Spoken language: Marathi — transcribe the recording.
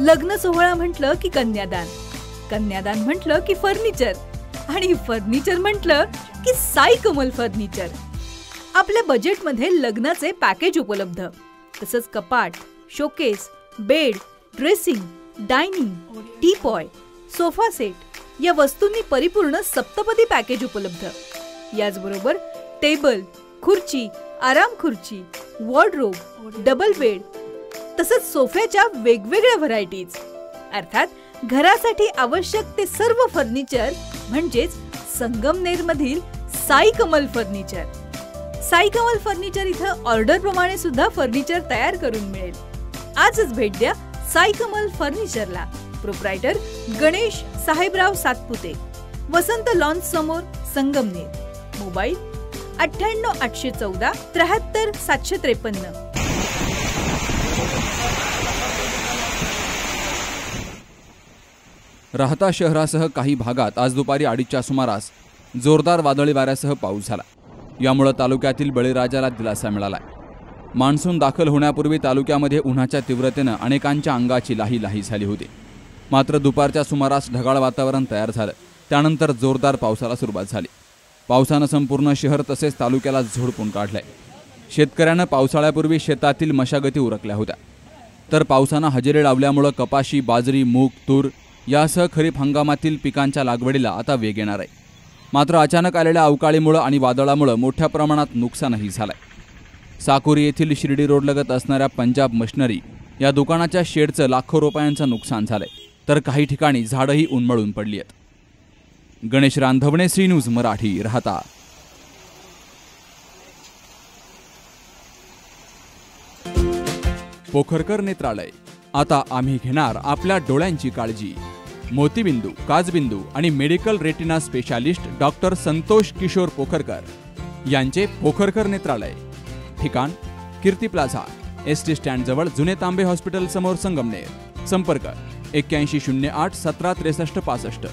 लग्न सोहळा म्हटलं की कन्यादान, कन्यादान म्हटलं की फर्निचर आणि फर्निचर म्हटलं की साई कमल फर्निचर। आपल्या बजेटमध्ये लग्नाचे पॅकेज उपलब्ध, तसंच कपाट, showcase, bed, dressing, dining, teapoy, sofa set या वस्तूंनी परिपूर्ण सप्तपदी पॅकेज उपलब्ध। याचबरोबर टेबल, खुर्ची, आराम खुर्ची, वॉर्डरोब, डबल बेड तसंच सोफ्याच्या वेगवेगळ्या व्हरायटीज, अर्थात घरासाठी आवश्यक ते सर्व फर्निचर म्हणजेच संगमनेरमधील साई कमल फर्निचर। साई कमल फर्निचर इथं ऑर्डर प्रमाणे सुद्धा फर्निचर तयार करून मिळेल। आजच भेट द्या साई कमल फर्निचरला। प्रोप्रायटर गणेश साहेबराव सातपुते, वसंत लॉन्स समोर, संगमनेर। मोबाईल 98 814 73 753। राहता शहरासह काही भागात आज दुपारी 2:30च्या सुमारास जोरदार वादळी वाऱ्यासह पाऊस झाला। यामुळे तालुक्यातील बळीराजाला दिलासा मिळाला। मान्सून दाखल होण्यापूर्वी तालुक्यामध्ये उन्हाच्या तीव्रतेने अनेकांच्या अंगाची लाही लाही झाली होती। मात्र दुपारच्या सुमारास ढगाळ वातावरण तयार झालं, त्यानंतर जोरदार पावसाला सुरुवात झाली। पावसानं संपूर्ण शहर तसेच तालुक्याला झोडपून काढलंय। शेतकऱ्यांना पावसाळ्यापूर्वी शेतातील मशागती उरकल्या होत्या, तर पावसानं हजेरी लावल्यामुळे कपाशी, बाजरी, मूग, तूर यासह खरीप हंगामातील पिकांच्या लागवडीला आता वेग येणार आहे। मात्र अचानक आलेल्या अवकाळीमुळे आणि वादळामुळे मोठ्या प्रमाणात नुकसानही झालंय। साकुरी येथील शिर्डी रोडलगत असणाऱ्या पंजाब मशिनरी या दुकानाच्या शेडचं लाखो रुपयांचं नुकसान झालंय, तर काही ठिकाणी झाडंही उन्मळून पडली आहेत। गणेश रांधवणे, श्री न्यूज मराठी, राहता। पोखरकर नेत्रालय, आता आम्ही घेणार आपल्या डोळ्यांची काळजी। मोतीबिंदू, काचबिंदू आणि medical retina specialist doctor Santosh Kishor Pokharkar यांचे पोखरकर नेत्रालय। ठिकाण कीर्ती प्लाझा, एसटी स्टँड जवळ, जुने तांबे हॉस्पिटल समोर, संगमनेर। संपर्क 8108 17 63 65।